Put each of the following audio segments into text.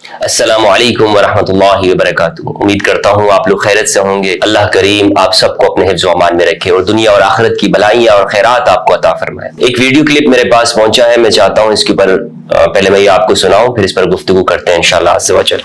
अस्सलामु अलैकुम वरहमतुल्लाहि वबरकातुहू। उम्मीद करता हूँ आप लोग खैरियत से होंगे। अल्लाह करीम आप सबको अपने हिफ्ज़ व अमान में रखे और दुनिया और आखिरत की भलाइयाँ और खैरात आपको अता फरमाए। एक वीडियो क्लिप मेरे पास पहुंचा है, मैं चाहता हूँ इसके ऊपर पहले मैं ये आपको सुनाऊं, फिर इस पर गुफ्तगू करते हैं इंशाअल्लाह अज़्ज़ व जल।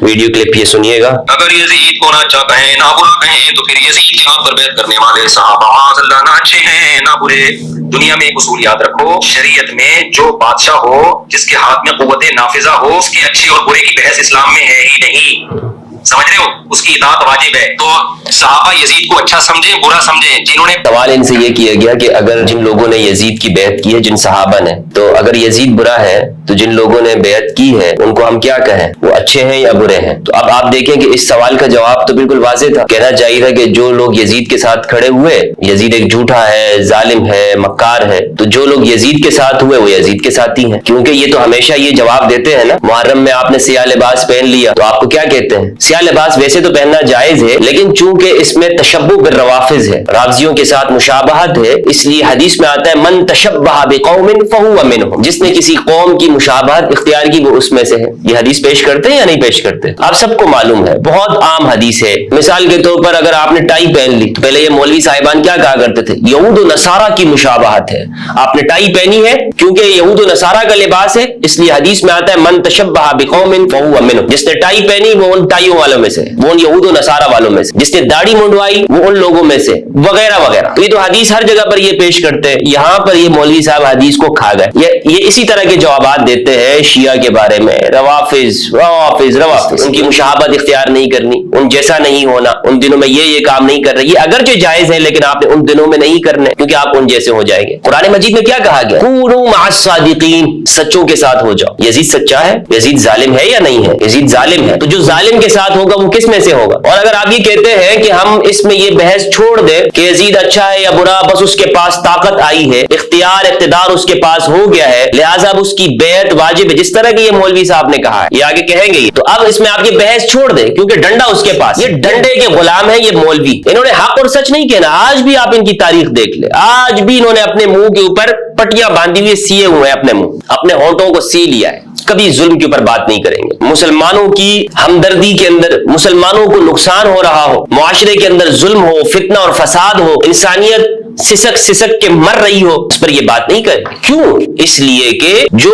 वीडियो क्लिप ये सुनिएगा। अगर यजीद को ना अच्छा कहें ना बुरा कहें तो फिर यजीद के हाथ पर बैत करने वाले सहाबा माज़अल्लाह ना अच्छे हैं ना बुरे। दुनिया में एक उसूल याद रखो, शरीयत में जो बादशाह हो, जिसके हाथ में कुव्वत नाफिजा हो, उसके अच्छे और बुरे की बहस इस्लाम में है ही नहीं। समझ रहे हो? उसकी इताअत वाजिब है। तो सहाबा यजीद को अच्छा समझे बुरा समझे, जिन्होंने सवाल इनसे ये किया गया कि अगर जिन लोगों ने यजीद की बैत की है, जिन सहाबा ने, तो अगर यजीद बुरा है तो जिन लोगों ने बैत की है उनको हम क्या कहें, वो अच्छे हैं या बुरे हैं? तो अब आप देखें कि इस सवाल का जवाब तो बिल्कुल वाज़ेह था। कहना चाहिए था कि जो लोग यजीद के साथ खड़े हुए, यजीद एक झूठा है, जालिम है, मक्कार है, तो जो लोग यजीद के साथ हुए वो यजीद के साथ ही हैं। क्योंकि ये तो हमेशा ये जवाब देते हैं ना, मुहर्रम में आपने सियाह लिबास पहन लिया तो आपको क्या कहते हैं? सियाह लिबास वैसे तो पहनना जायज है, लेकिन चूंकि इसमें तशब्बुह बिर्रवाफिज है, राविजियों के साथ मुशाबहत है, इसलिए हदीस में आता है मन तशब्बह बिकौमिन फहुव मिनहुम, जिसने किसी कौम की मुशाबहत इख्तियार की वो उसमें से है। ये हदीस पेश करते हैं या नहीं पेश करते? आप सबको मालूम है, बहुत आम हदीस है। मिसाल के तौर पर अगर आपने टाई पहन ली तो पहले ये मौलवी साहिबान क्या कहा करते थे? यहूद व नसारा की मुशाबहत है। आपने टाई पहनी है क्योंकि यहूद व नसारा का लिबास है, इसलिए हदीस में आता है मन तशब्बह बिकौमिन फहुव मिनहुम। जिसने टाई पहनी वो उन टाइयों वालों में से, वो उन यहूद व नसारा वालों में से, जिसने दाढ़ी मुंडवाई वो उन लोगों में से, वगैरह वगैरह। तो ये तो हदीस हर जगह पर ये पेश करते हैं। यहाँ पर ये मौलवी साहब हदीस को खा गए। ये इसी तरह के जवाब देते हैं शिया के बारे में, रवाफिज रवाफिज रवाफिज, उनकी मुशाबहत इख्तियार नहीं करनी, उन जैसा नहीं होना, उन दिनों में ये काम नहीं कर रहे। ये अगरचे जायज है लेकिन आपने उन दिनों में नहीं करने क्योंकि आप उन जैसे हो जाएंगे। कुरान मजीद में क्या कहा गया? कूनू मअस-सादिकीन, सच्चों के साथ हो जाओ। यजीद सच्चा है? यजीद जालिम है या नहीं है? यजीद जालिम है, तो जो जालिम के साथ होगा वो किस में से होगा? और अगर आप ये कहते हैं कि हम इसमें ये बहस छोड़ दें कि यजीद अच्छा है या बुरा, बस उसके पास ताकत आई है, इख्तियार इख्तिदार उसके पास हो गया है, लिहाजा उसकी बैत वाजिब है, जिस तरह की ये मौलवी साहब ने कहा है, ये आगे कहेंगे, तो अब इसमें आप ये बहस छोड़ दें क्योंकि डंडा उसके पास, ये डंडे के गुलाम है ये मौलवी। इन्होंने हक और सच नहीं कहना। आज भी आप इनकी तारीख देख ले, आज भी इन्होंने अपने मुंह के ऊपर पट्टियां बांधी हुई सिए हुए हैं, अपने मुंह, अपने होंठों को सी लिया है। कभी जुल्म के ऊपर बात नहीं करेंगे। मुसलमानों की हमदर्दी के अंदर मुसलमानों को नुकसान हो रहा हो, मुआशरे के अंदर जुल्म हो, फितना और फसाद हो, इंसानियत सिसक सिसक के मर रही हो, उस पर ये बात नहीं करें। क्यों? इसलिए कि जो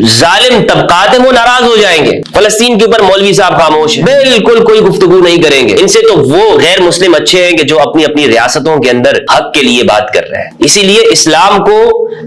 जालिम तबकात है वो नाराज हो जाएंगे। फलस्तीन के ऊपर मौलवी साहब खामोश है, बिल्कुल कोई गुफ्तगू नहीं करेंगे। इनसे तो वो गैर मुस्लिम अच्छे हैं कि जो अपनी अपनी रियासतों के अंदर हक के लिए बात कर रहे हैं। इसीलिए इस्लाम को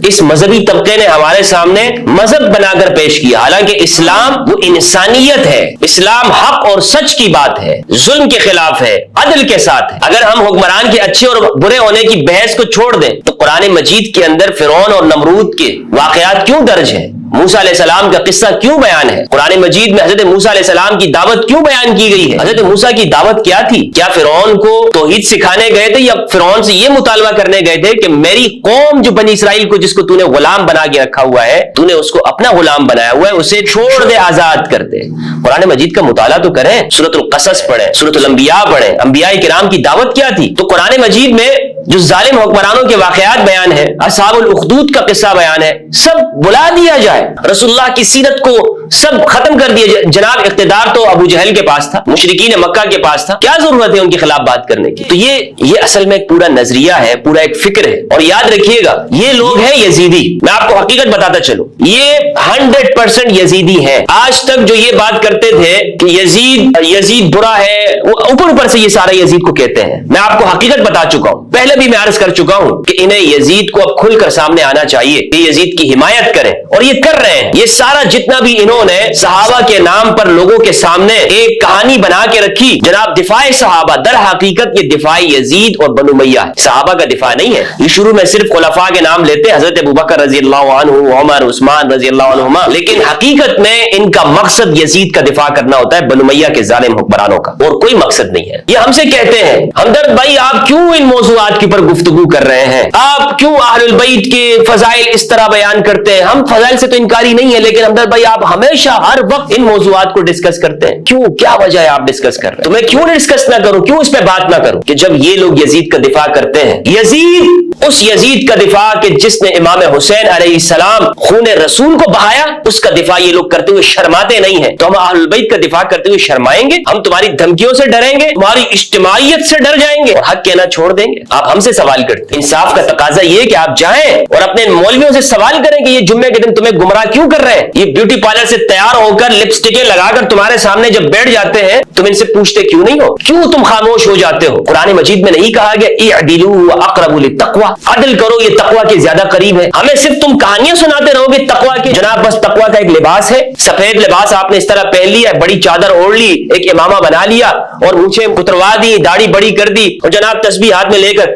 इस मजहबी तबके ने हमारे सामने मजहब बनाकर पेश किया। हालांकि इस्लाम वो इंसानियत है, इस्लाम हक और सच की बात है, जुल्म के खिलाफ है, अदल के साथ है। अगर हम हुक्मरान के अच्छे और बुरे होने की बहस को छोड़ दें तो कुरान मजीद के अंदर फिरौन और नमरूद के वाकयात क्यों दर्ज है? मूसा अलैहिस्सलाम का किस्सा क्यों बयान है? कुरान मजीद में हजरत मूसा अलैहिस्सलाम की दावत क्यों बयान की गई है? हजरत मूसा की दावत क्या थी? क्या फिरौन को तौहीद सिखाने गए थे या फिरौन से ये मुतालबा करने गए थे कि मेरी कौम जो बनी इसराइल को, जिसको तूने गुलाम बना के रखा हुआ है, तूने उसको अपना गुलाम बनाया हुआ है, उसे छोड़ दे, आजाद कर दे। कुरान मजीद का मुताला तो करें, सूरतुल क़सस पढ़ें, सूरतुल अंबिया पढ़ें। अंबिया किराम की दावत क्या थी? तो कुरान मजीद में जो जालिम हुक्मरानों के वाकयात बयान है, असहाबुल उखदूद का किस्सा बयान है, सब बुला दिया जाए, रसूलुल्लाह की सीरत को सब खत्म कर दिया। जनाब इख्तिदार तो अबू जहल के पास था, मुशरिकीन मक्का के पास था, क्या जरूरत है उनके खिलाफ बात करने की? तो ये असल में एक पूरा नजरिया है, पूरा एक फिक्र है। और याद रखिएगा ये लोग हैं यजीदी। मैं आपको हकीकत बताता चलूं, ये 100% यजीदी है। आज तक जो ये बात करते थे कि यजीद बुरा है, वो ऊपर से ये सारा यजीद को कहते हैं। मैं आपको हकीकत बता चुका हूं, पहले भी मैं अर्ज कर चुका हूं कि इन्हें यजीद को अब खुलकर सामने आना चाहिए, ये यजीद की हिमायत करें, और ये कर रहे हैं। ये सारा जितना भी इन्होंने सहाबा के नाम पर लोगों के सामने एक कहानी बना के रखी, जनाब दिफाए सहाबा, दर हकीकत ये दिफाए यजीद और बनु उमय्या है, सहाबा का दिफा नहीं है। ये शुरू में सिर्फ खुलफा के नाम लेते हैं, हजरत अबू बकर रज़ियल्लाहु अन्हु, उमर, उस्मान रज़ियल्लाहु अन्हुमा, लेकिन हकीकत में इनका मकसद यजीद का दिफा करना होता है, बनु उमय्या के जालिम हुक्मरानों का, और कोई मकसद नहीं है। ये हमसे कहते हैं हमदर्द भाई आप क्यों इन मौज़ूआत के ऊपर गुफ्तगू कर रहे हैं, आप क्यों अहलुल बैत के फजाइल इस तरह बयान करते हैं? हम फजाइल से तो इनकारी नहीं है, लेकिन हमदर्द भाई आप हमें ہمیشہ ہر وقت ان موضوعات کو ڈسکس کرتے ہیں؟ کیوں؟ کیا وجہ ہے آپ ڈسکس کر رہے ہیں؟ تو میں کیوں ڈسکس نہ کروں، کیوں اس پہ بات نہ کروں کہ جب یہ لوگ یزید کا دفاع کرتے ہیں، یزید اس یزید کا دفاع کہ جس نے امام حسین علیہ السلام خون رسول کو بہایا، اس کا دفاع یہ لوگ کرتے ہوئے شرماتے نہیں ہیں، تو ہم اہل البیت کا دفاع کرتے ہوئے شرمائیں گے؟ ہم تمہاری دھمکیوں سے ڈریں گے، تمہاری اجتماعیت سے ڈر جائیں گے اور حق کہنا چھوڑ دیں گے؟ آپ ہم سے سوال کرتے ہیں۔ انصاف کا تقاضا یہ کہ آپ جائیں اور اپنے مولویوں سے سوال کریں کہ یہ جمعے کے دن تمہیں گمراہ کیوں کر رہے ہیں؟ یہ بیوٹی پارلر سے تیار ہو کر لپسٹکیں لگا کر تمہارے سامنے جب بیٹھ جاتے ہیں، تم ان سے پوچھتے کیوں نہیں ہو؟ کیوں تم خاموش ہو جاتے ہو؟ قرآن مجید میں نہیں کہا گیا اعدلوا اقرب للتقوی، عدل کرو یہ تقوی کے زیادہ قریب ہے؟ ہمیں صرف تم کہانیاں سناتے رہو گے تقوی کی؟ جناب بس تقوی کا ایک لباس ہے، سفید لباس آپ نے اس طرح پہن لیا، بڑی چادر اوڑھ لی، ایک امامہ بنا لیا اور مونچھیں کتروا دی، داڑھی بڑی کر دی اور جناب تسبیح ہاتھ میں لے کر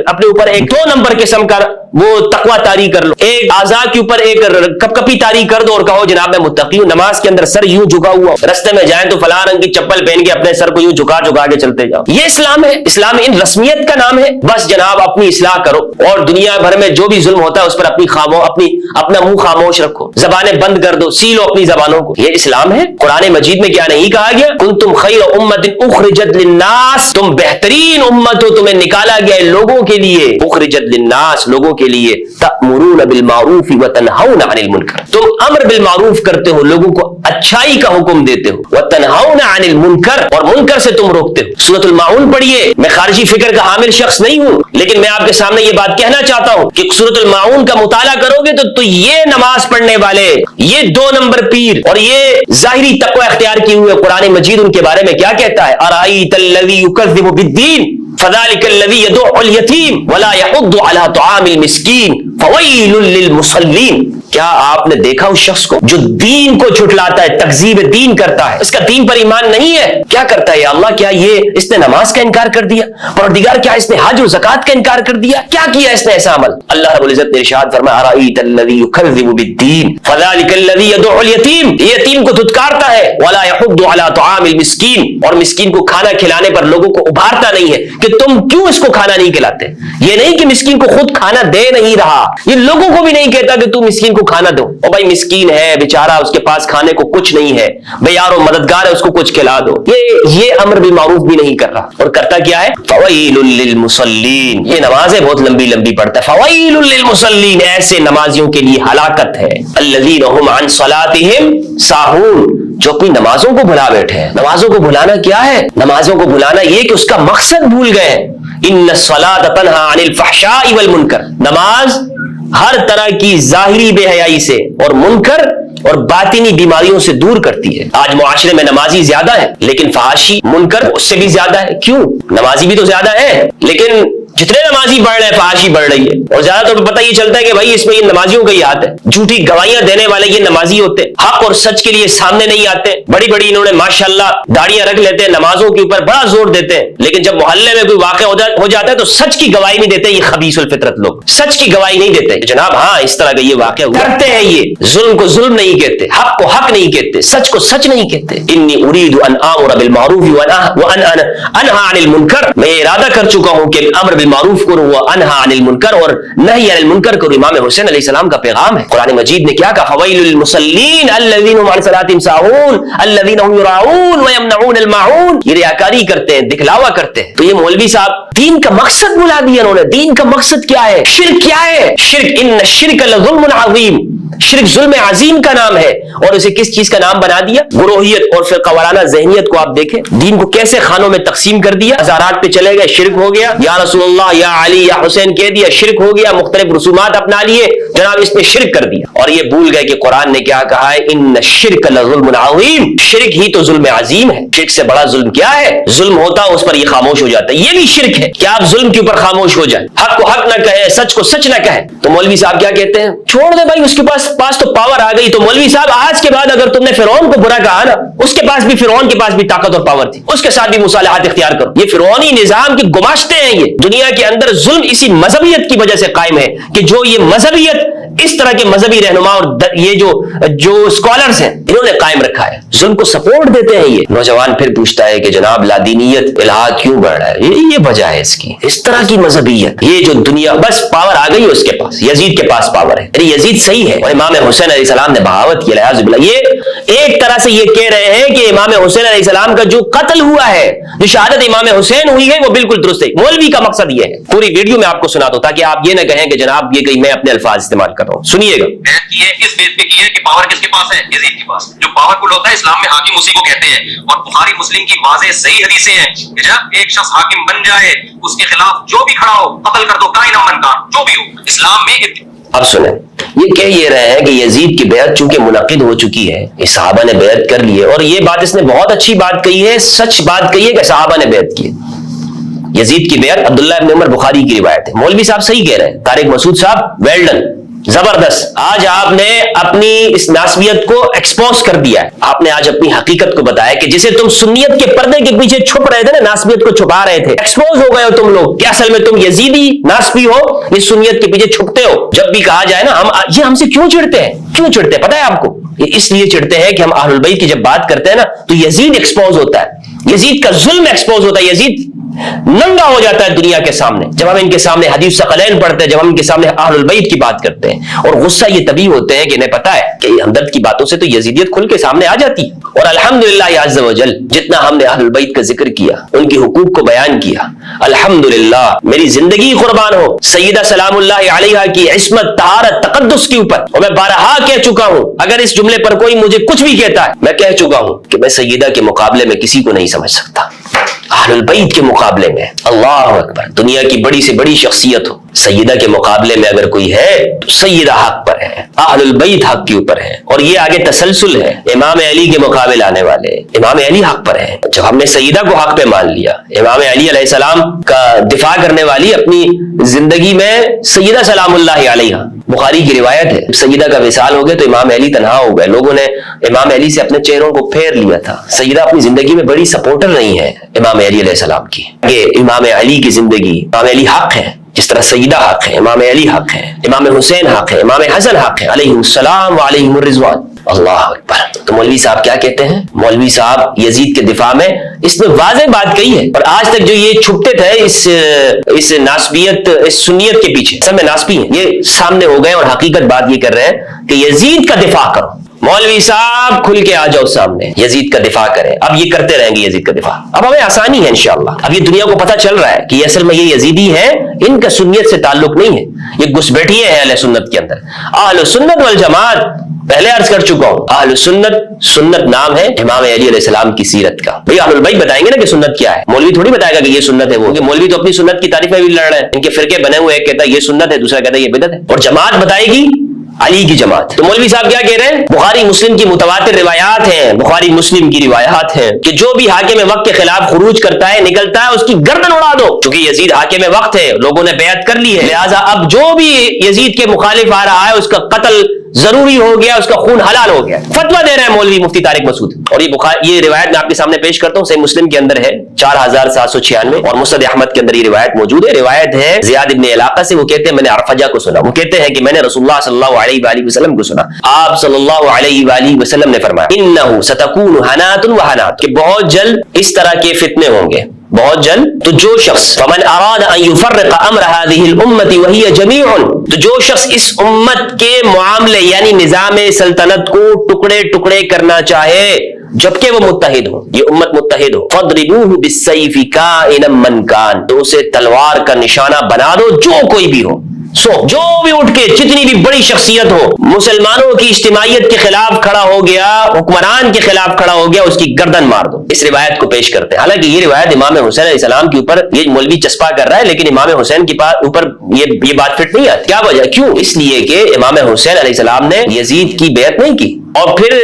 اپنے اوپر ایک 2 نمبر قسم کا وہ تقوی طاری کر لو، ایک اعضاء کے اوپر ایک کپ کپی طاری کر دو اور کہو جناب میں متقی ہوں، نماز کے اندر سر یوں جھکا ہوا، رستے میں جائیں تو فلاں رنگ کی چپل پہن کے اپنے سر کو یوں جھکا جھکا کے چلتے جاؤ۔ یہ اسلام ہے؟ اسلام ان رسمیت کا نام ہے؟ بس جناب اپنی اصلاح کرو اور دنیا بھر میں جو بھی ظلم ہوتا ہے اس پر اپنا منہ خاموش رکھو، زبانیں بند کر دو، سیلو اپنی زبانوں کو۔ یہ اسلام ہے؟ قرآن مجید میں کیا نہیں کہا گیا کنتم خیر امت اخرجت للناس، تم بہترین امت ہو، تمہیں نکالا گیا ہے لوگوں کے لیے، اخرجت للناس لوگوں کے لیے، تأمرون بالمعروف وتنہون عن المنکر، تم امر بالمعروف کرتے ہو، لوگوں کو اچھائی کا حکم دیتے ہو، وتنہون عن المنکر اور منکر سے تم روکتے ہو۔ سورۃ الماعون پڑھیے، میں خارجی فکر کا حامل شخص نہیں ہوں لیکن میں آپ کے سامنے یہ بات کہنا چاہتا ہوں کہ سورۃ الماعون کا مطالعہ کرو گے تو یہ نماز پڑھنے والے، یہ 2 نمبر پیر اور یہ ظاہری تقوی اختیار کیے ہوئے قرآن مجید ان کے بارے میں کیا کہتا ہے؟ ارائیت الذی یکذب بالدین فذلک الذی یدع الیتیم ولا یحض علی طعام المسکین فویل للمصلین۔ کیا آپ نے دیکھا اس شخص کو جو دین کو جھٹلاتا ہے، تکذیب دین کرتا ہے، اس کا دین پر ایمان نہیں ہے؟ کیا کرتا ہے یا اللہ؟ کیا یہ اس نے نماز کا انکار کر دیا؟ پروردگار کیا اس نے حج و زکات کا انکار کر دیا؟ کیا کیا اس نے ایسا عمل؟ اللہ رب العزت نے ارشاد فرمایا ارائیت الذی یکذب بالدین فذلک الذی یدع الیتیم، یہ یتیم کو دھتکارتا ہے، ولا یحض علی طعام المسکین اور مسکین کو کھانا کھلانے پر لوگوں کو ابھارتا نہیں ہے کہ تم کیوں اس کو کھانا نہیں کھلاتے۔ یہ نہیں کہ مسکین کو خود کھانا دے نہیں رہا، یہ لوگوں کو بھی نہیں کہتا کہ تم مسکین کو کھانا دو، اور بھائی مسکین ہے بیچارہ، اس کے پاس کھانے کو کچھ نہیں ہے، بھائی یارو مددگار ہے اس کو کچھ کھلا دو۔ یہ امر بالمعروف بھی نہیں کر رہا، اور کرتا کیا ہے؟ فویل للمصلین، یہ نمازیں بہت لمبی لمبی پڑھتا ہے، فویل للمصلین، ایسے نمازیوں کے لیے ہلاکت ہے، الذین هم عن صلاتهم ساہون، جو اپنی نمازوں کو بھلا بیٹھے ہیں۔ نمازوں کو بھلانا کیا ہے؟ نمازوں کو بھلانا یہ کہ اس کا مقصد بھول گئے۔ ان الصلاۃ تنہی عن الفحشاء والمنکر، نماز ہر طرح کی ظاہری بے حیائی سے اور منکر اور باطنی بیماریوں سے دور کرتی ہے۔ آج معاشرے میں نمازی زیادہ ہے لیکن فحاشی منکر اس سے بھی زیادہ ہے۔ کیوں؟ نمازی بھی تو زیادہ ہے لیکن جتنے نمازی بڑھ رہے ہیں فحاشی بڑھ رہی ہے، اور زیادہ طور پر پتہ یہ چلتا ہے کہ بھائی اس میں یہ نمازیوں کا ہی ہاتھ ہے، جھوٹی گواہیاں دینے والے یہ نمازی ہوتے، حق اور سچ کے لیے سامنے نہیں آتے، بڑی بڑی انہوں نے ماشاءاللہ داڑیاں رکھ لیتے ہیں، نمازوں کے اوپر بڑا زور دیتے ہیں، لیکن جب محلے میں کوئی واقعہ ہو جاتا ہے تو سچ کی گواہی نہیں دیتے۔ یہ خبیث الفطرت لوگ سچ کی گواہی نہیں دیتے کہ جناب ہاں اس طرح کا یہ واقعہ ہوا، کرتے ہیں یہ ظلم کو ظلم نہیں کہتے، حق کو حق نہیں کہتے، سچ کو سچ نہیں کہتے۔ انی ارید ان آمر بالمعروف وانہی عن المنکر، میں ارادہ کر چکا ہوں کہ امر بالمعروف کروں، انہا عن المنکر اور نہی عن المنکر کرو۔ امام حسین علیہ السلام کا پیغام ہے۔ قرآن مجید نے کیا کہا؟ فویل للمصلین الذین هم عن صلاتهم ساہون الذین هم یراؤون ویمنعون الماعون، یہ ریاکاری کرتے ہیں، دکھلاوا کرتے ہیں۔ تو یہ مولوی صاحب دین کا مقصد بلا دیا انہوں نے۔ دین کا مقصد کیا ہے؟ شرک کیا ہے؟ شرک، ان الشرک لظلم عظیم، شرک ظلم عظیم کا نام ہے، اور اسے کس چیز کا نام بنا دیا؟ گروہیت اور فرقہ وارانہ ذہنیت کو آپ دیکھیں، دین کو کیسے خانوں میں تقسیم کر دیا، ہزارات پہ چلے گئے، شرک ہو گیا، یا رسول اللہ یا علی یا حسین کہہ دیا، شرک ہو گیا، مختلف رسومات اپنا لیے، جناب اس نے شرک کر دیا، اور یہ بھول گئے کہ قرآن نے کیا کہا ہے؟ ان الشرک لظلم عظیم، شرک ہی تو ظلم عظیم ہے۔ شرک سے بڑا ظلم کیا ہے؟ ظلم ہوتا اس پر یہ خاموش ہو جاتا ہے، یہ بھی شرک ہے کہ آپ ظلم کے اوپر خاموش ہو جائیں، حق کو حق نہ کہیں، سچ کو سچ نہ کہیں۔ تو مولوی صاحب کیا کہتے ہیں؟ چھوڑ دے بھائی، اس کے پاس تو پاور آ گئی۔ تو مولوی صاحب آج کے بعد اگر تم نے فرعون کو برا کہا نا، اس کے پاس بھی، فرعون کے پاس بھی طاقت اور پاور تھی، اس کے ساتھ بھی مصالحات اختیار کرو۔ یہ فرعونی نظام کی گماشتے ہیں، یہ دنیا کے اندر ظلم اسی مذہبیت کی وجہ سے قائم ہے کہ جو یہ مذہبیت اس طرح کے مذہبی رہنما اور یہ جو اسکالرز ہیں انہوں نے قائم رکھا ہے. ظلم کو سپورٹ دیتے ہیں. یہ نوجوان پھر پوچھتا ہے کہ جناب لادینیت الہاد کیوں بڑھ رہا ہے؟ یہ وجہ ہے اس کی، اس طرح کی مذہبیت. یہ جو دنیا بس پاور آ گئی ہے اس کے پاس، یزید کے پاس پاور ہے. یعنی یزید صحیح ہے اور امام حسین علیہ السلام نے بغاوت کی. یہ ایک طرح سے یہ کہہ رہے ہیں کہ امام حسین علیہ السلام کا جو قتل ہوا ہے، جو شہادت امام حسین ہوئی ہے، وہ بالکل درست ہے. مولوی کا مقصد یہ ہے. پوری ویڈیو میں آپ کو سناتا ہوں تاکہ آپ یہ نہ کہیں کہ جناب یہ کہیں میں اپنے الفاظ استعمال کر رہا ہوں. سنیے گا. اس بیس پہ کی ہے کہ پاور کس کے پاس ہے؟ یزید کے پاس. جو پاورفل ہوتا ہے اسلام میں حاکم اسی کو کہتے ہیں. اور بخاری مسلم کی واضح صحیح حدیثیں ہیں کہ جب ایک شخص حاکم بن جائے اس کے خلاف جو بھی کھڑا ہو قتل کر دو، کائن من کان، جو بھی ہو. اسلام میں اب سنیں، یہ کہہ یہ رہے ہیں کہ یزید کی بیعت چونکہ منعقد ہو چکی ہے، اس صحابہ نے بیعت کر لی ہے. اور یہ بات اس نے بہت اچھی بات کہی ہے، سچ بات کہی ہے کہ صحابہ نے بیعت کی. یزید کی بیعت عبداللہ ابن عمر بخاری کی روایت ہے. مولوی صاحب صحیح کہہ رہے ہیں. طارق مسعود صاحب ویل ڈن، زبردست. آج آپ نے اپنی اس ناسبیت کو ایکسپوز کر دیا ہے. آپ نے آج اپنی حقیقت کو بتایا کہ جسے تم سنیت کے پردے کے پیچھے چھپ رہے تھے نا، ناسبیت کو چھپا رہے تھے، ایکسپوز ہو گئے ہو تم لوگ کہ اصل میں تم یزیدی ناسبی ہو، یہ سنیت کے پیچھے چھپتے ہو. جب بھی کہا جائے نا یہ ہم سے کیوں چڑھتے ہیں؟ کیوں چڑھتے ہیں پتہ ہے آپ کو؟ یہ اس لیے چڑھتے ہیں کہ ہم اہل البیت کی جب بات کرتے ہیں نا تو یزید ایکسپوز ہوتا ہے، یزید کا ظلم ایکسپوز ہوتا ہے، یزید ننگا ہو جاتا ہے دنیا کے سامنے جب ہم ان کے سامنے حدیث ثقلین پڑھتے ہیں، جب ہم ان کے سامنے اہل البیت کی بات کرتے ہیں. اور غصہ یہ تبھی ہوتے ہیں کہ انہیں پتا ہے کہ ہمدرد کی باتوں سے تو یزیدیت کھل کے سامنے آ جاتی. اور الحمدللہ عز و جل جتنا ہم نے اہل البیت کا ذکر کیا، ان کے حقوق کو بیان کیا، الحمدللہ میری زندگی قربان ہو سیدہ سلام اللہ علیہا کی عصمت، طہارت، تقدس کے اوپر. اور میں بارہا کہہ چکا ہوں، اگر اس جملے پر کوئی مجھے کچھ بھی کہتا ہے، میں کہہ چکا ہوں کہ میں سیدہ کے مقابلے میں کسی کو نہیں سمجھ سکتا. اہل البیت کے مقابلے میں اللہ اکبر، دنیا کی بڑی سے بڑی شخصیت ہو، سیدہ کے مقابلے میں اگر کوئی ہے تو سیدہ حق پر ہے، اہل البیت حق کے اوپر ہے. اور یہ آگے تسلسل ہے، امام علی کے مقابل آنے والے امام علی حق پر ہے. جب ہم نے سیدہ کو حق پہ مان لیا، امام علی علیہ السلام کا دفاع کرنے والی اپنی زندگی میں سیدہ سلام اللہ علیہ، بخاری کی روایت ہے، سیدہ کا وصال ہو گیا تو امام علی تنہا ہو گئے. لوگوں نے امام علی سے اپنے چہروں کو پھیر لیا تھا. سیدہ اپنی زندگی میں بڑی سپورٹر نہیں ہے امام علی علیہ السلام کی. یہ امام علی کی زندگی، امام علی حق ہے جس طرح سیدہ حق ہے، امام علی حق ہے، امام حسین حق ہے، امام حسن حق ہے علیہ السلام و علیہم الرضوان. اللہ اکبر. تو مولوی صاحب کیا کہتے ہیں؟ مولوی صاحب یزید کے دفاع میں اس نے واضح بات کہی ہے. اور آج تک جو یہ چھپتے تھے اس ناسبیت، اس سنیت کے پیچھے، سب میں ناسبی ہیں، یہ سامنے ہو گئے اور حقیقت بات یہ کر رہے ہیں کہ یزید کا دفاع کرو. مولوی صاحب کھل کے آ جاؤ سامنے، یزید کا دفاع کریں. اب یہ کرتے رہیں گے یزید کا دفاع. اب ہمیں آسانی ہے انشاءاللہ. اب یہ دنیا کو پتہ چل رہا ہے کہ یہ اصل میں یہ یزیدی ہیں، ان کا سنیت سے تعلق نہیں ہے، یہ گھسبیٹھیے ہیں اہل سنت کے اندر. اہل سنت والجماعت پہلے عرض کر چکا ہوں، اہل سنت نام ہے امام علی علیہ السلام کی سیرت کا. بھئی اہل البیت بتائیں گے نا کہ سنت کیا ہے، مولوی تھوڑی بتائے گا کہ یہ سنت ہے. وہ کہ مولوی تو اپنی سنت کی تعریف میں بھی لڑ رہے ہیں، ان کے فرقے بنے ہوئے، ایک کہتا ہے یہ سنت ہے، دوسرا کہتا ہے یہ بدعت ہے. اور جماعت بتائے گی علی کی جماعت. تو مولوی صاحب کیا کہہ رہے ہیں؟ بخاری مسلم کی متواتر روایات ہیں، بخاری مسلم کی روایات ہیں کہ جو بھی حاکم وقت کے خلاف خروج کرتا ہے، نکلتا ہے، اس کی گردن اڑا دو. چونکہ یزید حاکم وقت ہے، لوگوں نے بیعت کر لی ہے، لہذا اب جو بھی یزید کے مخالف آ رہا ہے اس کا قتل ضروری ہو گیا، اس کا خون حلال ہو گیا. فتویٰ دے رہے ہیں مولوی مفتی طارق مسعود. اور یہ روایت میں آپ کے سامنے پیش کرتا ہوں، صحیح مسلم کے اندر ہے 4796 اور مسند احمد کے اندر یہ روایت موجود ہے. روایت ہے زیاد ابن علاقہ سے، وہ کہتے ہیں میں نے عرفجہ کو سنا، وہ کہتے ہیں کہ میں نے رسول اللہ صلی اللہ علیہ وآلہ وسلم کو سنا. آپ صلی اللہ علیہ وآلہ وسلم نے فرمایا انہ ستکون حنات وحنات، کہ بہت جلد اس طرح کے فتنے ہوں گے، بہت جلد. تو جو شخص فمن اراد ان يفرق امر هذه الامه وهي جميع، تو جو شخص اس امت کے معاملے یعنی نظام سلطنت کو ٹکڑے ٹکڑے کرنا چاہے جبکہ وہ متحد ہو، یہ امت متحد ہو، فضربوه بالسيف كائنا من كان، تو اسے تلوار کا نشانہ بنا دو جو کوئی بھی ہو. جو بھی اٹھ کے جتنی بھی بڑی شخصیت ہو مسلمانوں کی اجتماعیت کے خلاف کھڑا ہو گیا، حکمران کے خلاف کھڑا ہو گیا، اس کی گردن مار دو. اس روایت کو پیش کرتے ہیں. حالانکہ یہ روایت امام حسین علیہ السلام کے اوپر یہ مولوی چسپا کر رہا ہے، لیکن امام حسین کے اوپر یہ بات فٹ نہیں آتی. کیا وجہ؟ کیوں؟ اس لیے کہ امام حسین علیہ السلام نے یزید کی بیعت نہیں کی. اور پھر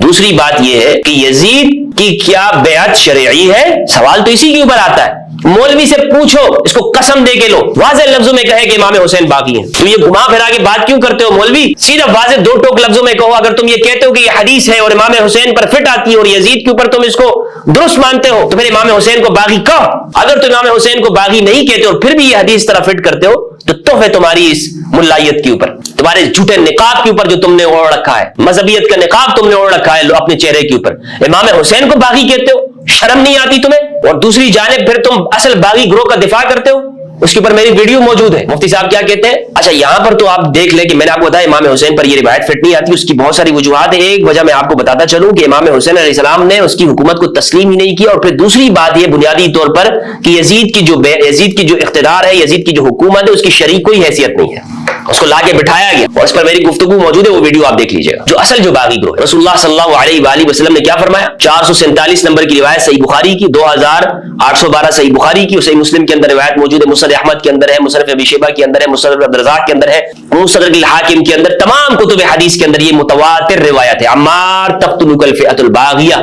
دوسری بات یہ ہے کہ یزید کی کیا بیعت شرعی ہے؟ سوال تو اسی کے اوپر آتا ہے. मौलवी से पूछो, इसको कसम दे के लो, वाज़े लफ्जों में कहे कि इमाम हुसैन बागी हैं। तुम ये घुमा फिरा के बात क्यों करते हो मौलवी? सीधा वाज़े दो टोक लफ्जों में कहो। अगर तुम ये कहते हो कि ये हदीस है और इमाम हुसैन पर फिट आती है और यजीद के ऊपर तुम इसको दुरुस्त मानते हो, तो फिर इमाम हुसैन को बागी कहो। अगर तुम इमाम हुसैन को बागी नहीं कहते और फिर भी ये हदीस तरह फिट करते हो, तो तोहफे तुम्हारी इस मुल्लायत के ऊपर, तुम्हारे झूठे निकाब के ऊपर जो तुमने ओढ़ रखा है, मजहबियत का निकाब तुमने ओढ़ रखा है अपने चेहरे के ऊपर, इमाम हुसैन को बागी कहते हो, शर्म नहीं आती तुम्हें? और दूसरी जानिब फिर तुम असल बागी ग्रोह का दिफा करते हो। उसके ऊपर मेरी वीडियो मौजूद है, मुफ्ती साहब क्या कहते हैं। अच्छा, यहां पर तो आप देख ले कि मैंने आपको बताया इमाम हुसैन पर ये रिवायत फिट नहीं आती, उसकी बहुत सारी वजूहात है। एक वजह मैं आपको बताता चलूं कि इमाम हुसैन अलैहिस्सलाम ने उसकी हुकूमत को तस्लीम ही नहीं किया, और फिर दूसरी बात यह बुनियादी तौर पर कि यजीद की जो इख्तिदार है, यजीद की जो हुकूमत है, उसकी शरीक कोई हैसियत नहीं है, उसको लाके बिठाया गया, और इस पर मेरी गुफ्तगू मौजूद है, वो वीडियो आप देख लीजिएगा। जो असल जो बागी ग्रोह, रसूलुल्लाह सल्लल्लाहु अलैहि वसल्लम ने क्या फरमाया? 447 नंबर की रिवायत सही बुखारी की, 2812 सही बुखारी की, सही मुस्लिम के अंदर रिवायत मौजूद है, मुसनद अहमद के अंदर है, मुसनद अबी शैबा के अंदर है, मुसनद अब्दुर रज़्ज़ाक़ के अंदर है, मुसनद अल हाकिम के अंदर, तमाम कुतुब हदीस के अंदर ये मुतवातिर रिवायत है। अम्मार तक़्तुलुकल फ़िअतुल बाग़िया,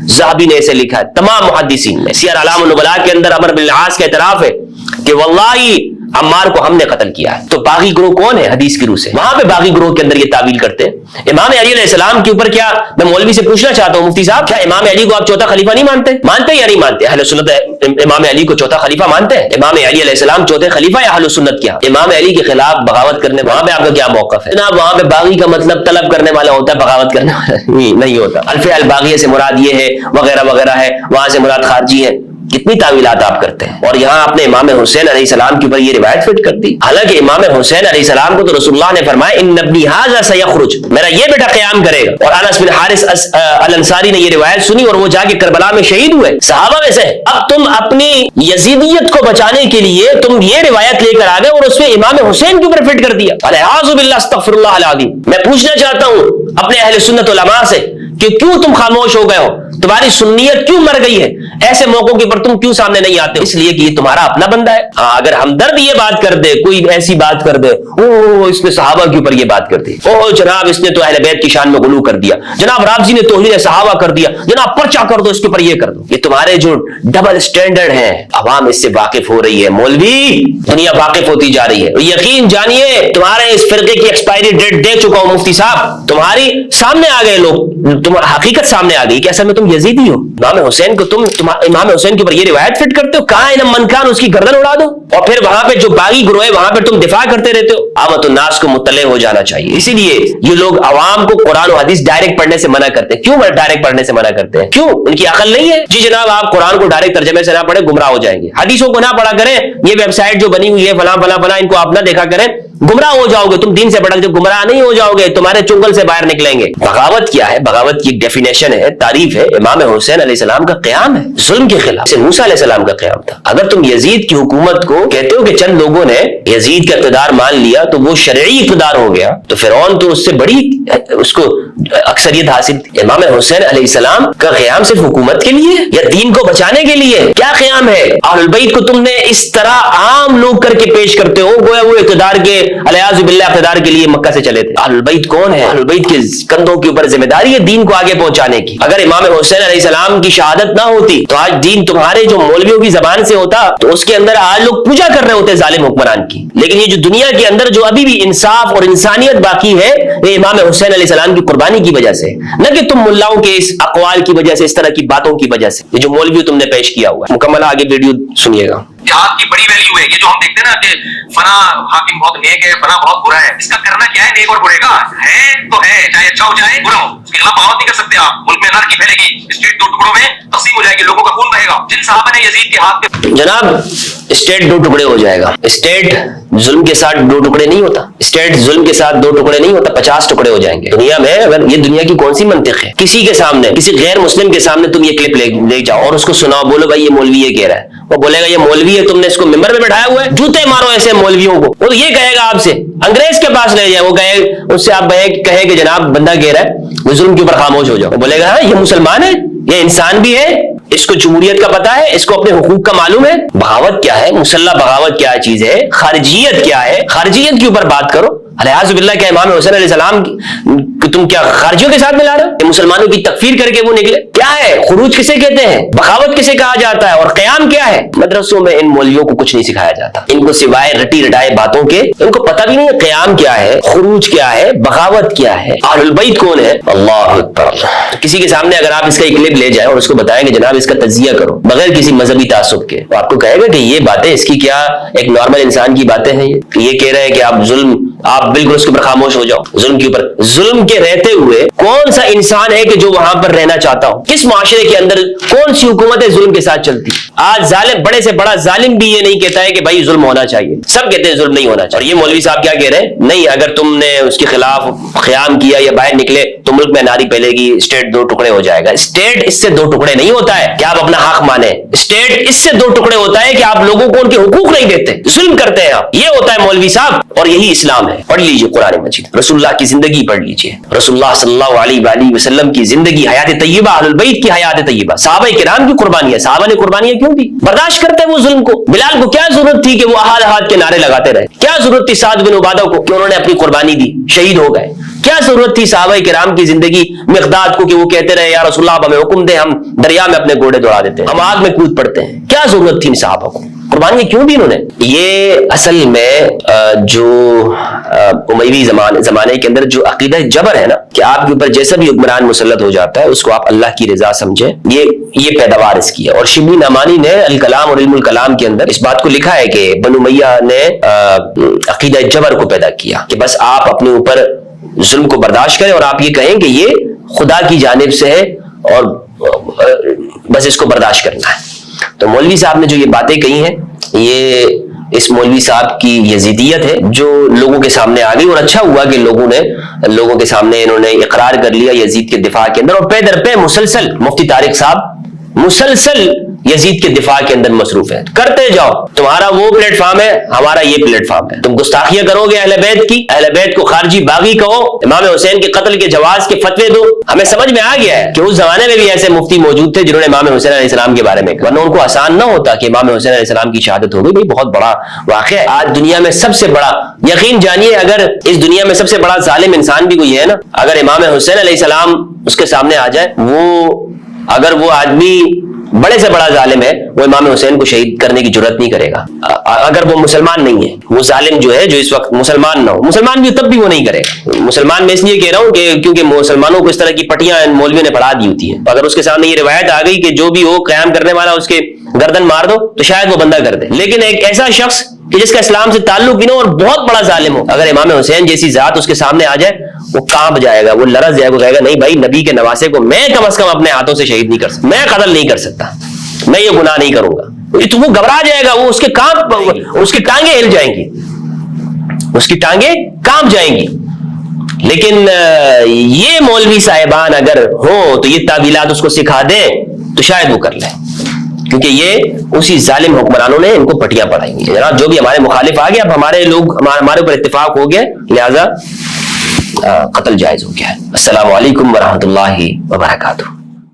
ज़हाबी ने ऐसे लिखा है, तमाम मुहद्दिसीन ने। सियर अलाम नुबला के अंदर अमर बिन आस का इतराफ है कि वल्लाही अम्मार को हमने कत्ल किया है। तो बागी ग्रोह कौन है हदीस की रूह से? वहां पे बागी ग्रोह के अंदर ये तावील करते हैं। इमाम अली अलैहिस्सलाम के ऊपर क्या, मैं मौलवी से पूछना चाहता हूं मुफ्ती साहब, क्या इमाम अली को आप चौथा खलीफा नहीं मानते? मानते या नहीं मानते? अहले सुन्नत इमाम अली को चौथा खलीफा मानते हैं? इमाम अली अलैहिस्सलाम चौथे खलीफा या अहले सुन्नत? क्या इमाम अली के खिलाफ बगावत करने, वहां पे आपका क्या मौकफ है? जनाब, वहां पे बागी का मतलब तलब करने वाला होता है, बगावत करने वाला नहीं होता। अल्फे अल बागिया से मुराद ये है, वगैरह वगैरह है, वहां से मुराद खारजी है। कितनी तावीलात आप करते हैं, और यहाँ आपने इमाम हुसैन अलैहिस्सलाम के ऊपर ये रिवायत फिट कर दी। हालांकि इमाम हुसैन अलैहिस्सलाम को तो रसूलुल्लाह ने फरमाया इन्न इब्नी हाज़ा सयख़रुज, मेरा ये बेटा क़याम करेगा। और अनस बिन हारिस अल अंसारी ने ये रिवायत सुनी और वो जाके करबला में शहीद हुए, सहाबा में से। अब तुम अपनी यजीदियत को बचाने के लिए तुम ये रिवायत लेकर आ गए और उसमें इमाम हुसैन के ऊपर फिट कर दिया। अलियाज़ु बिल्लाह, अस्तग़फिरुल्लाह अल अज़ीम। मैं पूछना चाहता हूं अपने अहले सुन्नत उलमा से कि क्यों तुम खामोश हो गए हो? तुम्हारी सुन्नियत क्यों मर गई है? ऐसे मौकों के ऊपर तुम क्यों सामने नहीं आते? इसलिए कि ये तुम्हारा अपना बंदा है। अगर हमदर्द ये बात कर दे, कोई ऐसी बात कर दे, ओ इसने सहाबा के ऊपर ये बात कर दी, ओ जनाब इसने तो अहले बैत की शान में गुलू कर दिया, जनाब राबजी ने तौहीन सहाबा कर दिया, जनाब पर्चा कर दो इसके ऊपर ये कर दो। ये तुम्हारे जो डबल स्टैंडर्ड है, अवाम इससे वाकिफ हो रही है मौलवी, दुनिया वाकिफ होती जा रही है। यकीन जानिए तुम्हारे इस फिरके की एक्सपायरी डेट दे चुका हूं मुफ्ती साहब, तुम्हारी सामने आ गए लोग, तुम्हारी हकीकत सामने आ गई कि असल में तुम यजीदी हो। इमाम हुसैन को तुम इमाम हुसैन के ऊपर ये रिवायत फिट करते हो, कहां है मनकान, उसकी गर्दन उड़ा दो। और फिर वहां पे जो बागी ग्रोह है वहां पे तुम दिफा करते रहते हो। आमतुन नास को मुत्तले हो जाना चाहिए। इसीलिए ये लोग अवाम को कुरान और हदीस डायरेक्ट पढ़ने से मना करते हैं। क्यों डायरेक्ट पढ़ने से मना करते हैं? क्यों? उनकी अकल नहीं है? जी जनाब, आप कुरान को डायरेक्ट तर्जमे से ना पढ़े, गुमराह हो जाएंगे। हदीसों को ना पढ़ा करें, ये वेबसाइट जो बनी हुई है फला फला फला, इनको आप ना देखा करें, गुमराह हो जाओगे। तुम दीन से भटक, गुमराह नहीं हो जाओगे, तुम्हारे चुंगल से बाहर निकलेंगे। बगावत क्या है? बगावत की डेफिनेशन है, तारीफ है, इमाम हुसैन अलैहिस्सलाम का क़याम है जुल्म के खिलाफ। जैसे मूसा अलैहिस्सलाम का क़याम था। अगर तुम यजीद की हुकूमत को कहते हो कि चंद लोगों ने यजीद का इक़्तिदार मान लिया तो वो शरई इक़्तिदार हो गया, तो फिरौन तो उससे बड़ी उसको अक्सरियत हासिल। इमाम हुसैन अलैहिस्सलाम का क़याम सिर्फ हुकूमत के लिए या दीन को बचाने के लिए? क्या क़याम है? अहलुल बैत को तुमने इस तरह आम लोग करके पेश करते हो गोया वो इक़्तिदार के अलियाज़ु बिल्लाह इक़्तिदार के लिए मक्का से चले थे। अहलुल बैत कौन है? अहलुल बैत के कंधों के ऊपर जिम्मेदारी है दीन को आगे पहुंचाने की। अगर इमाम हुसैन अलैहिस्सलाम की शहादत ना होती तो आज दीन तुम्हारे जो मौलवियों की जबान से होता, तो उसके अंदर आज लोग पूजा कर रहे होते जालिम हुक्मरान की। लेकिन ये जो दुनिया के अंदर जो अभी भी इंसाफ और इंसानियत बाकी है, ये इमाम हुसैन अलैहिस्सलाम की कुर्बानी की वजह से, न कि तुम मुल्लाओं के इस अक़वाल की वजह से, इस तरह की बातों की वजह से। ये जो मौलवी तुमने पेश किया हुआ है, मुकम्मल आगे वीडियो सुनिएगा। जिहाद की बड़ी वैल्यू है। ये जो हम देखते हैं ना कि फना हाकिम बहुत नेक है, फना बहुत बुरा है, इसका करना क्या है? नेक और बुरे का है तो है, चाहे अच्छा हो चाहे बुरा हो, उसके खिलाफ बगावत नहीं कर सकते आप। मुल्क में अनारकी फैलेगी, स्टेट दो टुकड़ों में तकसीम हो जाएगी, लोगों का खून बहेगा। जिन साहबा ने यजीद के हाथ में, जनाब स्टेट दो टुकड़े हो जाएगा। स्टेट जुल्म के साथ दो टुकड़े नहीं होता, स्टेट जुल्म के साथ दो टुकड़े नहीं होता, 50 टुकड़े हो जाएंगे। दुनिया में अगर ये दुनिया की कौन सी मंतिक है? किसी के सामने, किसी गैर मुस्लिम के सामने तुम ये क्लिप ले जाओ और उसको सुनाओ, बोलो भाई ये मौलवी ये कह रहा है, वो बोलेगा ये मौलवी है, तुमने इसको मिंबर में बैठाया हुआ है। जूते मारो ऐसे मौलवियों को। वो तो ये कहेगा आपसे, अंग्रेज के पास ले जाए, वो कहे उससे आप कहे कि जनाब बंदा कह रहा है, वो जुल्म के ऊपर खामोश हो जाओ। वो बोलेगा हाँ ये मुसलमान है, ये इंसान भी है, इसको जमहूरियत का पता है, इसको अपने हुकूक का मालूम है। बगावत क्या है? मुसल्ला बगावत क्या चीज है? खारिजियत क्या है? खारिजियत के ऊपर बात करो। अलियाज़ु बिल्लाह, क्या इमाम हुसैन अलैहिस्सलाम तुम क्या खारजियों के साथ मिला रहे हो? मुसलमानों की तकफीर करके वो निकले? क्या है खुरूज किसे कहते हैं, बगावत किसे कहा जाता है, और क़याम क्या है? मदरसों में इन मौलवियों को कुछ नहीं सिखाया जाता। इनको सिवाय रटी रटाए बातों के इनको पता भी नहीं है क़याम क्या है, खुरूज क्या है, बगावत क्या है, अहलुल बैत कौन है। अल्लाह अकबर। तो किसी के सामने अगर आप इसका एक क्लिप ले जाए और उसको बताएंगे जनाब इसका तज्जिया करो बगैर किसी मजहबी तासुब के, तो आपको कहेगा कि ये बातें इसकी क्या एक नॉर्मल इंसान की बातें हैं। ये कह रहे हैं कि आप जुल्म, आप बिल्कुल उसके ऊपर खामोश हो जाओ। जुल्म के ऊपर, जुल्म के रहते हुए कौन सा इंसान है कि जो वहां पर रहना चाहता हो? किस माशरे के अंदर कौन सी हुकूमत है जुल्म के साथ चलती? आज जालिम, बड़े से बड़ा जालिम भी ये नहीं कहता है कि भाई जुल्म होना चाहिए, सब कहते हैं जुल्म नहीं होना चाहिए। और ये मौलवी साहब क्या कह रहे हैं, नहीं अगर तुमने उसके खिलाफ क़याम किया या बाहर निकले तो मुल्क में नारी फैलेगी, स्टेट दो टुकड़े हो जाएगा। स्टेट इससे दो टुकड़े नहीं होता है कि आप अपना हक माने, स्टेट इससे दो टुकड़े होता है कि आप लोगों को उनके हुकूक नहीं देते, जुल्म करते हैं आप। ये होता है मौलवी साहब, और यही इस्लाम है। पढ़ लीजिए कुरान मजीद, रसूलुल्लाह की जिंदगी पढ़ लीजिए, रसूलुल्लाह सल्लल्लाहु अलैहि वसल्लम की जिंदगी, हयात तय्यबा, अहलुल बैत की हयात तय्यबा, सहाबा किराम की कुर्बानियां, सहाबा ने कुर्बानियां क्यों दी? बर्दाश्त करते वो जुल्म को। बिलाल को क्या जरूरत थी कि वो अहाद अहाद के नारे लगाते रहे? क्या जरूरत थी साद बिन उबादा को कि उन्होंने अपनी कुर्बानी दी, शहीद हो गए? क्या जरूरत थी सहाबा किराम की जिंदगी मिक़दाद को कि वो कहते रहे या रसूलुल्लाह हमें हुक्म दे, हम दरिया में अपने घोड़े दौड़ा देते हैं, हम आग में कूद पड़ते हैं? क्या जरूरत थी सहाबा को? कुर्बानी क्यों दी इन्होंने? ये असल में जो उमैवी जमाने के अंदर जो अकीदा जबर है ना, कि आपके ऊपर जैसा भी हुक्मरान मुसल्लत हो जाता है उसको आप अल्लाह की रजा समझे, ये पैदावार इसकी है। और शिबली नमानी ने अल कलाम और इल्मुल कलाम के अंदर इस बात को लिखा है कि बनु उमय्या ने अकीदा जबर को पैदा किया कि बस आप अपने ऊपर जुल्म को बर्दाश्त करें और आप ये कहें कि ये खुदा की जानिब से है और बस इसको बर्दाश्त करना है। तो मौलवी साहब ने जो ये बातें कही हैं, ये इस मौलवी साहब की यजीदियत है जो लोगों के सामने आ गई। और अच्छा हुआ कि लोगों के सामने इन्होंने इकरार कर लिया यजीद के दिफा के अंदर, और पे दर पे मुसलसल मुफ्ती तारिक साहब मुसलसल यजीद के दिफा के अंदर मसरूफ है। करते जाओ, तुम्हारा वो प्लेटफॉर्म है, हमारा ये प्लेटफॉर्म है। तुम गुस्ताखियां करोगे अहले बैत की, अहले बैत को खारजी बागी कहो, इमाम हुसैन के कत्ल के जवाज के फतवे दो। हमें समझ में आ गया है कि उस जमाने में भी ऐसे मुफ्ती मौजूद थे जिन्होंने इमाम हुसैन अलैहिस्सलाम के बारे में, वरना उनको आसान ना होता कि इमाम हुसैन अलैहिस्सलाम की शहादत हो गई। भाई बहुत बड़ा वाक़या, आज दुनिया में सबसे बड़ा, यकीन जानिए अगर इस दुनिया में सबसे बड़ा जालिम इंसान भी कोई है ना, अगर इमाम हुसैन अलैहिस्सलाम उसके सामने आ जाए, अगर वो आदमी बड़े से बड़ा जालिम है, वो इमाम हुसैन को शहीद करने की जुर्रत नहीं करेगा अगर वो मुसलमान नहीं है। वो जालिम जो है, जो इस वक्त मुसलमान ना हो, मुसलमान भी तब भी वो नहीं करेगा। मुसलमान मैं इसलिए कह रहा हूँ कि क्योंकि मुसलमानों को इस तरह की पटियां मौलवी ने पढ़ा दी होती है। अगर उसके सामने ये रिवायत आ गई कि जो भी हो क़याम करने वाला उसके गर्दन मार दो, तो शायद वो बंदा कर दे। लेकिन एक ऐसा शख्स कि जिसका इस्लाम से ताल्लुक ही ना और बहुत बड़ा जालिम हो, अगर इमाम हुसैन जैसी जात उसके सामने आ जाए, वो कांप जाएगा, वो लरज़ जाएगा, वो कहेगा नहीं भाई, नबी के नवासे को मैं कम से कम अपने हाथों से शहीद नहीं कर सकता, मैं कत्ल नहीं कर सकता, मैं ये गुनाह नहीं करूंगा। तो वो घबरा जाएगा, वो उसके टांगे हिल जाएंगी, उसकी टांगे कांप जाएंगी। लेकिन ये मौलवी साहिबान अगर हो तो ये तावीलात उसको सिखा दे तो शायद वो कर ले, क्योंकि ये उसी जालिम हुक्मरानों ने इनको पटियां पढ़ाई। जनाब जो भी हमारे मुखालिफ आ गए, अब हमारे ऊपर इत्तेफाक हो गया, लिहाजा कत्ल जायज हो गया है। अस्सलामु अलैकुम वरहमतुल्लाहि वबरकातुहू।